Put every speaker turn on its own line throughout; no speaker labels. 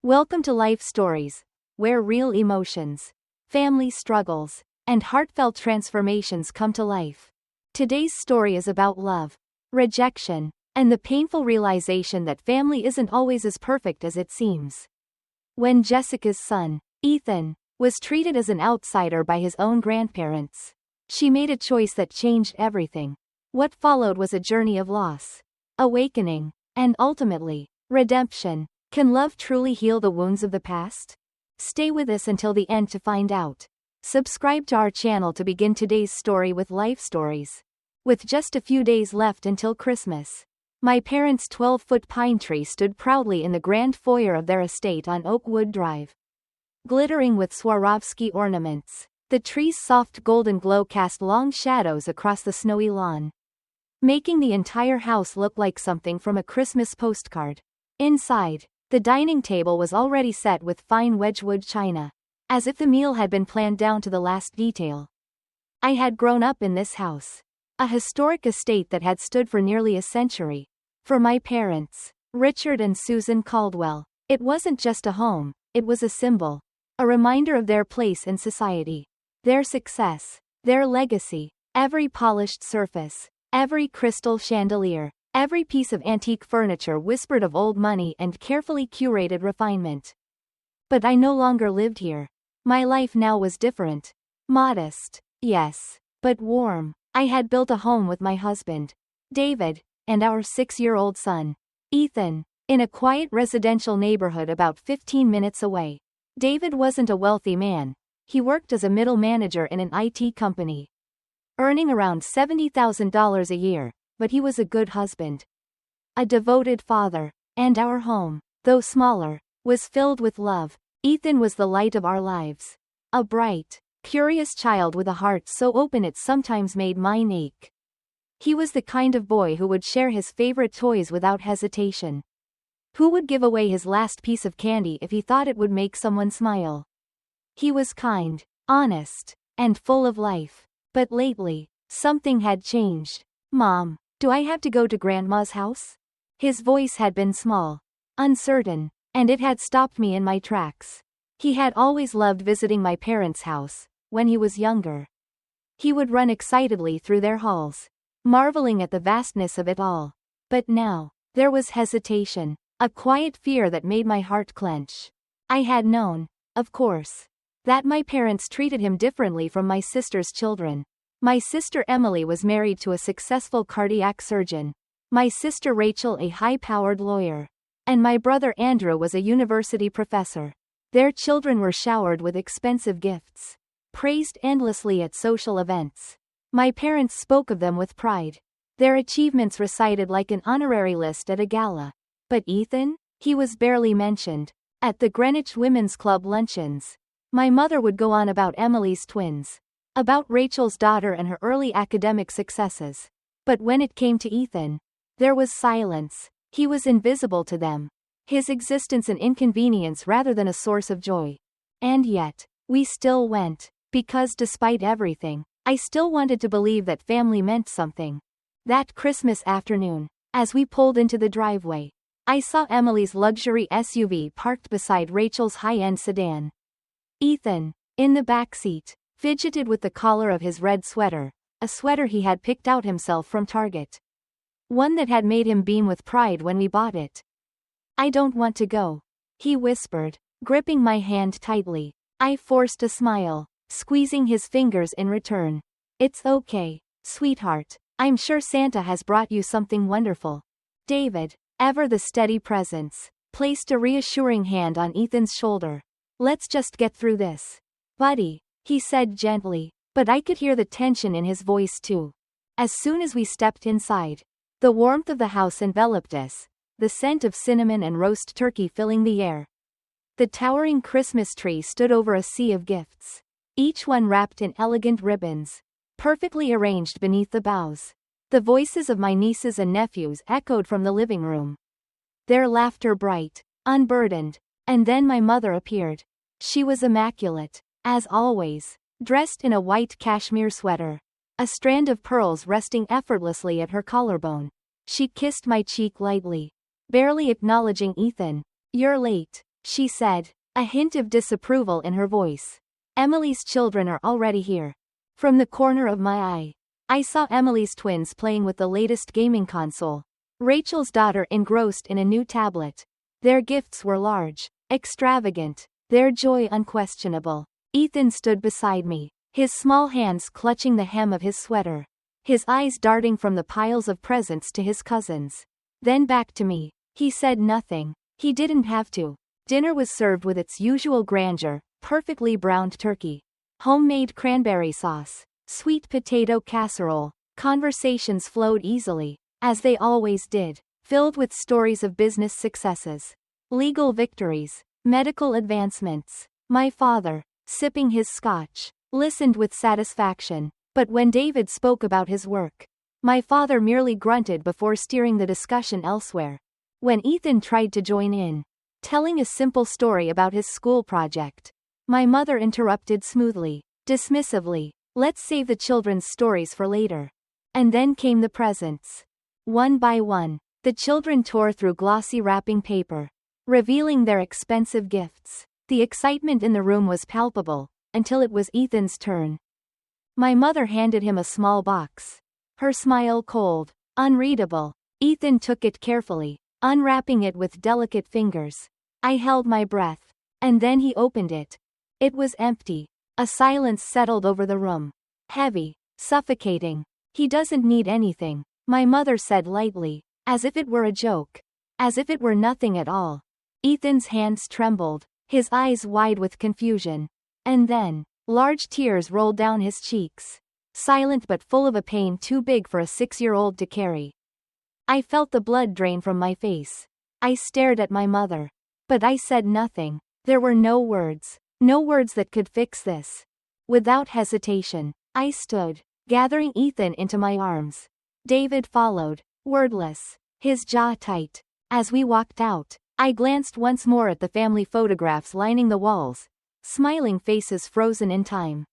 Welcome to Life Stories, where real emotions, family struggles, and heartfelt transformations come to life. Today's story is about love, rejection, and the painful realization that family isn't always as perfect as it seems. When Jessica's son, Ethan, was treated as an outsider by his own grandparents, she made a choice that changed everything. What followed was a journey of loss, awakening, and ultimately, redemption. Can love truly heal the wounds of the past? Stay with us until the end to find out. Subscribe to our channel to begin today's story with Life Stories. With just a few days left until Christmas, my parents' 12-foot pine tree stood proudly in the grand foyer of their estate on Oakwood Drive. Glittering with Swarovski ornaments, the tree's soft golden glow cast long shadows across the snowy lawn, making the entire house look like something from a Christmas postcard. Inside, the dining table was already set with fine Wedgwood china, as if the meal had been planned down to the last detail. I had grown up in this house, a historic estate that had stood for nearly a century. For my parents, Richard and Susan Caldwell, it wasn't just a home, it was a symbol, a reminder of their place in society, their success, their legacy. Every polished surface, every crystal chandelier, every piece of antique furniture whispered of old money and carefully curated refinement. But I no longer lived here. My life now was different. Modest, yes, but warm. I had built a home with my husband, David, and our 6-year-old son, Ethan, in a quiet residential neighborhood about 15 minutes away. David wasn't a wealthy man. He worked as a middle manager in an IT company, earning around $70,000 a year. But he was a good husband, a devoted father, and our home, though smaller, was filled with love. Ethan was the light of our lives, a bright, curious child with a heart so open it sometimes made mine ache. He was the kind of boy who would share his favorite toys without hesitation, who would give away his last piece of candy if he thought it would make someone smile. He was kind, honest, and full of life. But lately, something had changed. "Mom, do I have to go to Grandma's house?" His voice had been small, uncertain, and it had stopped me in my tracks. He had always loved visiting my parents' house. When he was younger, he would run excitedly through their halls, marveling at the vastness of it all. But now, there was hesitation, a quiet fear that made my heart clench. I had known, of course, that my parents treated him differently from my sister's children. My sister Emily was married to a successful cardiac surgeon, my sister Rachel a high-powered lawyer, and my brother Andrew was a university professor. Their children were showered with expensive gifts, praised endlessly at social events. My parents spoke of them with pride, their achievements recited like an honorary list at a gala. But Ethan? He was barely mentioned. At the Greenwich Women's Club luncheons, my mother would go on about Emily's twins, about Rachel's daughter and her early academic successes. But when it came to Ethan, there was silence. He was invisible to them, his existence an inconvenience rather than a source of joy. And yet, we still went, because despite everything, I still wanted to believe that family meant something. That Christmas afternoon, as we pulled into the driveway, I saw Emily's luxury SUV parked beside Rachel's high-end sedan. Ethan, in the back seat, fidgeted with the collar of his red sweater, a sweater he had picked out himself from Target. One that had made him beam with pride when we bought it. "I don't want to go," he whispered, gripping my hand tightly. I forced a smile, squeezing his fingers in return. "It's okay, sweetheart. I'm sure Santa has brought you something wonderful." David, ever the steady presence, placed a reassuring hand on Ethan's shoulder. "Let's just get through this, buddy," he said gently, but I could hear the tension in his voice too. As soon as we stepped inside, the warmth of the house enveloped us, the scent of cinnamon and roast turkey filling the air. The towering Christmas tree stood over a sea of gifts, each one wrapped in elegant ribbons, perfectly arranged beneath the boughs. The voices of my nieces and nephews echoed from the living room, their laughter bright, unburdened, and then my mother appeared. She was immaculate, as always, dressed in a white cashmere sweater, a strand of pearls resting effortlessly at her collarbone. She kissed my cheek lightly, barely acknowledging Ethan. "You're late," she said, a hint of disapproval in her voice. Emily's children are already here. From the corner of my eye, I saw Emily's twins playing with the latest gaming console. Rachel's daughter engrossed in a new tablet. Their gifts were large, extravagant, their joy unquestionable. Ethan stood beside me, his small hands clutching the hem of his sweater, his eyes darting from the piles of presents to his cousins. Then back to me. He said nothing. He didn't have to. Dinner was served with its usual grandeur, perfectly browned turkey, homemade cranberry sauce, sweet potato casserole. Conversations flowed easily, as they always did, filled with stories of business successes, legal victories, medical advancements. My father, sipping his scotch, listened with satisfaction, but when David spoke about his work, my father merely grunted before steering the discussion elsewhere. When Ethan tried to join in, telling a simple story about his school project, my mother interrupted smoothly, dismissively, let's save the children's stories for later. And then came the presents. One by one, the children tore through glossy wrapping paper, revealing their expensive gifts. The excitement in the room was palpable, until it was Ethan's turn. My mother handed him a small box. Her smile cold, unreadable. Ethan took it carefully, unwrapping it with delicate fingers. I held my breath. And then he opened it. It was empty. A silence settled over the room. Heavy, suffocating. He doesn't need anything, my mother said lightly, as if it were a joke. As if it were nothing at all. Ethan's hands trembled, his eyes wide with confusion. And then, large tears rolled down his cheeks. Silent but full of a pain too big for a 6-year-old to carry. I felt the blood drain from my face. I stared at my mother. But I said nothing. There were no words that could fix this. Without hesitation, I stood, gathering Ethan into my arms. David followed, wordless, his jaw tight. As we walked out, I glanced once more at the family photographs lining the walls, smiling faces frozen in time.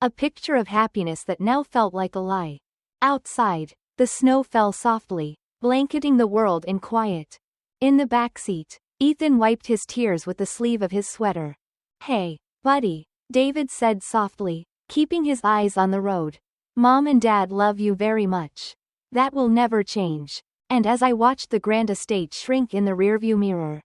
A picture of happiness that now felt like a lie. Outside, the snow fell softly, blanketing the world in quiet. In the back seat, Ethan wiped his tears with the sleeve of his sweater. Hey, buddy, David said softly, keeping his eyes on the road. Mom and Dad love you very much. That will never change. And as I watched the grand estate shrink in the rearview mirror,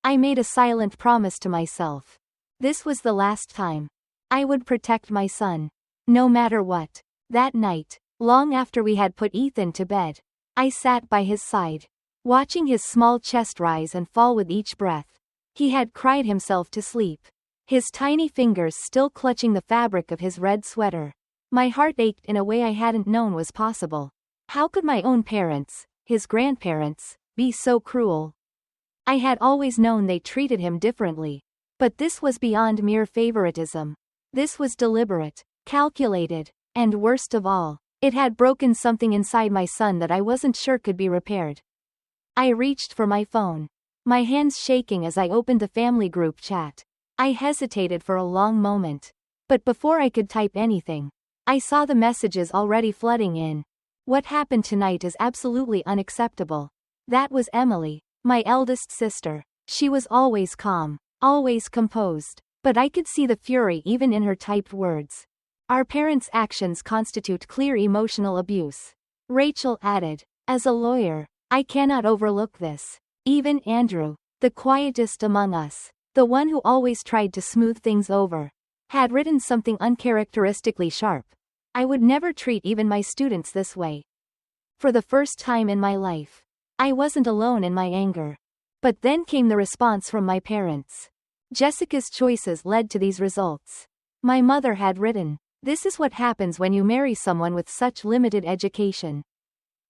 I made a silent promise to myself. This was the last time. I would protect my son. No matter what. That night, long after we had put Ethan to bed, I sat by his side, watching his small chest rise and fall with each breath. He had cried himself to sleep, his tiny fingers still clutching the fabric of his red sweater. My heart ached in a way I hadn't known was possible. How could my own parents, his grandparents, be so cruel? I had always known they treated him differently. But this was beyond mere favoritism. This was deliberate, calculated, and worst of all, it had broken something inside my son that I wasn't sure could be repaired. I reached for my phone, my hands shaking as I opened the family group chat. I hesitated for a long moment. But before I could type anything, I saw the messages already flooding in. What happened tonight is absolutely unacceptable. That was Emily, my eldest sister. She was always calm, always composed, but I could see the fury even in her typed words. Our parents' actions constitute clear emotional abuse. Rachel added, as a lawyer, I cannot overlook this. Even Andrew, the quietest among us, the one who always tried to smooth things over, had written something uncharacteristically sharp. I would never treat even my students this way. For the first time in my life, I wasn't alone in my anger. But then came the response from my parents. Jessica's choices led to these results. My mother had written, "This is what happens when you marry someone with such limited education."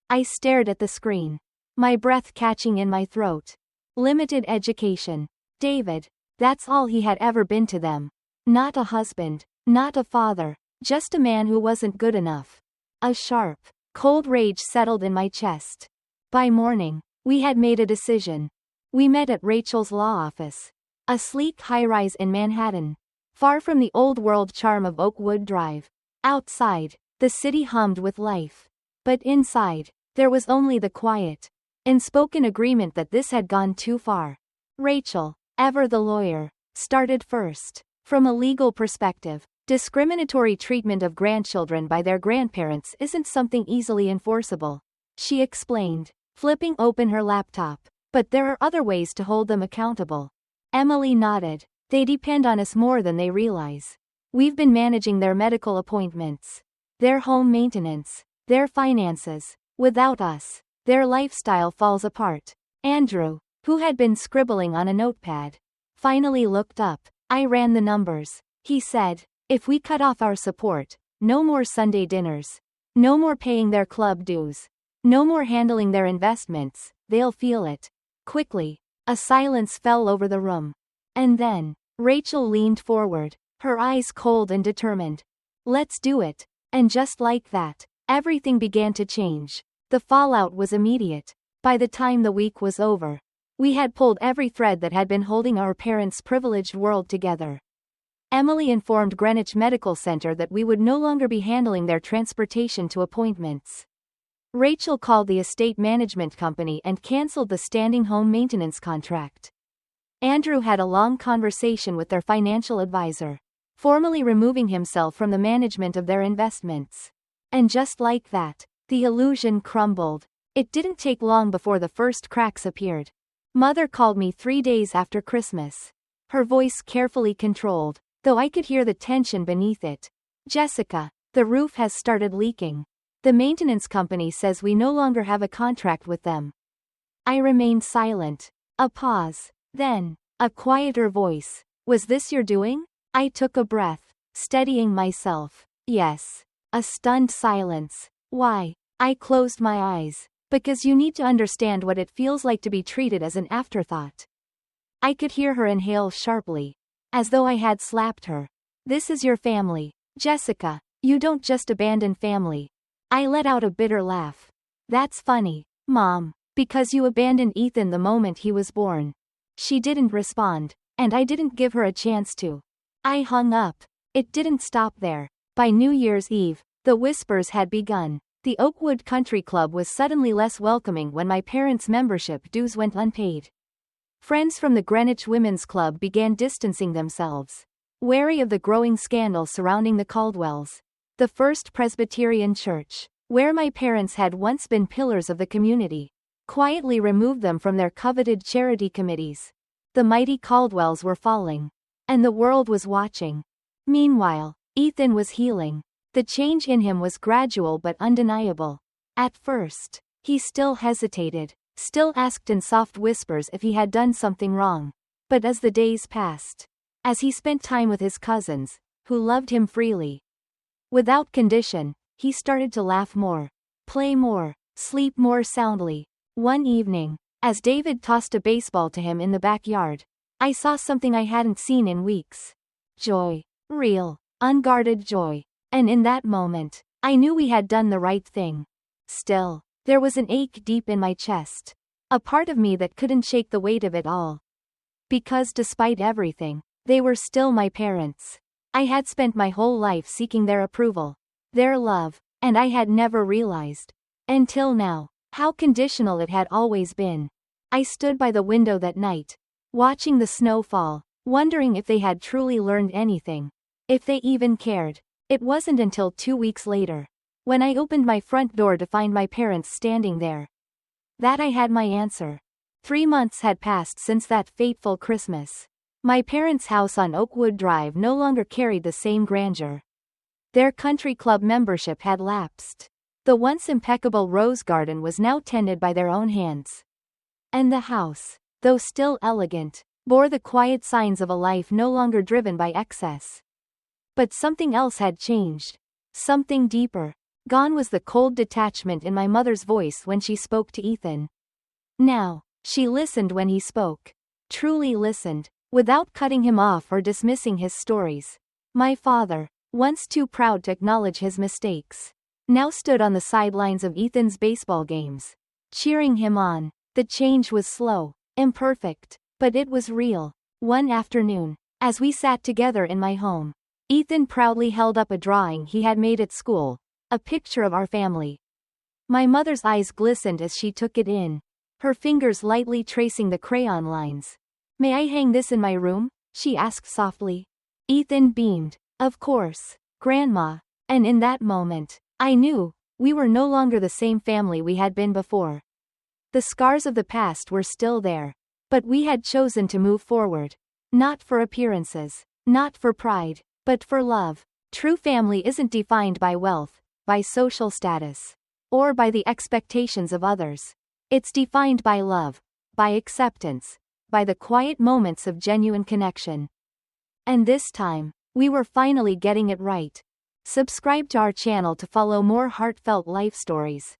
I stared at the screen, my breath catching in my throat. Limited education. David, that's all he had ever been to them. Not a husband, not a father, just a man who wasn't good enough. A sharp, cold rage settled in my chest. By morning, we had made a decision. We met at Rachel's law office, a sleek high-rise in Manhattan, far from the old-world charm of Oakwood Drive. Outside, the city hummed with life. But inside, there was only the quiet, unspoken agreement that this had gone too far. Rachel, Ever the lawyer, started first. From a legal perspective, discriminatory treatment of grandchildren by their grandparents isn't something easily enforceable, she explained, flipping open her laptop. But there are other ways to hold them accountable. Emily nodded. They depend on us more than they realize. We've been managing their medical appointments, their home maintenance, their finances. Without us, their lifestyle falls apart. Andrew, who had been scribbling on a notepad, finally looked up. I ran the numbers, he said. If we cut off our support, no more Sunday dinners, no more paying their club dues, no more handling their investments, they'll feel it. Quickly, a silence fell over the room. And then, Rachel leaned forward, her eyes cold and determined. Let's do it. And just like that, everything began to change. The fallout was immediate. By the time the week was over, we had pulled every thread that had been holding our parents' privileged world together. Emily informed Greenwich Medical Center that we would no longer be handling their transportation to appointments. Rachel called the estate management company and cancelled the standing home maintenance contract. Andrew had a long conversation with their financial advisor, formally removing himself from the management of their investments. And just like that, the illusion crumbled. It didn't take long before the first cracks appeared. Mother called me 3 days after Christmas. Her voice carefully controlled, though I could hear the tension beneath it. Jessica, the roof has started leaking. The maintenance company says we no longer have a contract with them. I remained silent. A pause. Then, a quieter voice. Was this your doing? I took a breath, steadying myself. Yes. A stunned silence. Why? I closed my eyes. Because you need to understand what it feels like to be treated as an afterthought. I could hear her inhale sharply, as though I had slapped her. This is your family, Jessica. You don't just abandon family. I let out a bitter laugh. That's funny, Mom, because you abandoned Ethan the moment he was born. She didn't respond, and I didn't give her a chance to. I hung up. It didn't stop there. By New Year's Eve, the whispers had begun. The Oakwood Country Club was suddenly less welcoming when my parents' membership dues went unpaid. Friends from the Greenwich Women's Club began distancing themselves, wary of the growing scandal surrounding the Caldwells. The First Presbyterian Church, where my parents had once been pillars of the community, quietly removed them from their coveted charity committees. The mighty Caldwells were falling, and the world was watching. Meanwhile, Ethan was healing. The change in him was gradual but undeniable. At first, he still hesitated, still asked in soft whispers if he had done something wrong. But as the days passed, as he spent time with his cousins, who loved him freely, without condition, he started to laugh more, play more, sleep more soundly. One evening, as David tossed a baseball to him in the backyard, I saw something I hadn't seen in weeks. Joy. Real, unguarded joy. And in that moment, I knew we had done the right thing. Still, there was an ache deep in my chest. A part of me that couldn't shake the weight of it all. Because despite everything, they were still my parents. I had spent my whole life seeking their approval, their love, and I had never realized, until now, how conditional it had always been. I stood by the window that night, watching the snow fall, wondering if they had truly learned anything, if they even cared. It wasn't until 2 weeks later, when I opened my front door to find my parents standing there, that I had my answer. 3 months had passed since that fateful Christmas. My parents' house on Oakwood Drive no longer carried the same grandeur. Their country club membership had lapsed. The once impeccable rose garden was now tended by their own hands. And the house, though still elegant, bore the quiet signs of a life no longer driven by excess. But something else had changed. Something deeper. Gone was the cold detachment in my mother's voice when she spoke to Ethan. Now, she listened when he spoke. Truly listened, without cutting him off or dismissing his stories. My father, once too proud to acknowledge his mistakes, now stood on the sidelines of Ethan's baseball games, cheering him on. The change was slow, imperfect, but it was real. One afternoon, as we sat together in my home, Ethan proudly held up a drawing he had made at school, a picture of our family. My mother's eyes glistened as she took it in, her fingers lightly tracing the crayon lines. May I hang this in my room? She asked softly. Ethan beamed. Of course, Grandma. And in that moment, I knew, we were no longer the same family we had been before. The scars of the past were still there. But we had chosen to move forward. Not for appearances, not for pride, but for love. True family isn't defined by wealth, by social status, or by the expectations of others. It's defined by love, by acceptance, by the quiet moments of genuine connection. And this time, we were finally getting it right. Subscribe to our channel to follow more heartfelt life stories.